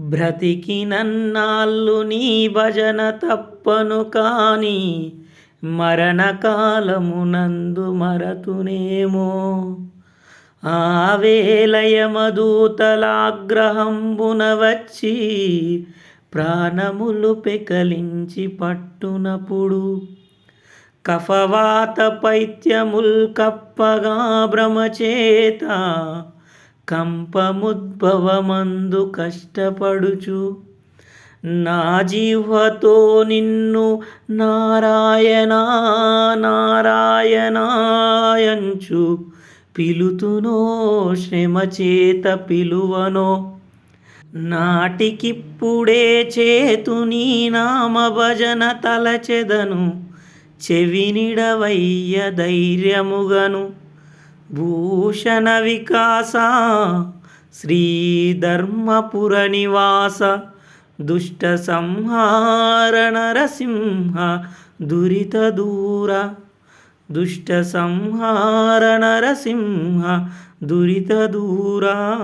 బ్రతికినన్నాళ్ళు నీ భజన తప్పను కాని మరణకాలమునందు మరతునేమో. ఆవేలయమదూతలాగ్రహంబున వచ్చి ప్రాణములు పెకలించి పట్టునప్పుడు కఫవాత పైత్యముల్ కప్పగా భ్రమచేత కంపముద్భవమందు కష్టపడుచు నా జిహ్వతో నిన్ను నారాయణ నారాయణాయంచు పిలుతునో శ్రమచేత పిలువనో. నాటికిప్పుడే చేతుని నామ భజన తలచెదను చెవినిడవయ్య ధైర్యముగను. భూషణ వికాస శ్రీధర్మపుర నివాస దుష్ట సంహార నరసింహ దురిత దూర. దుష్ట సంహార నరసింహ దురిత దూరా.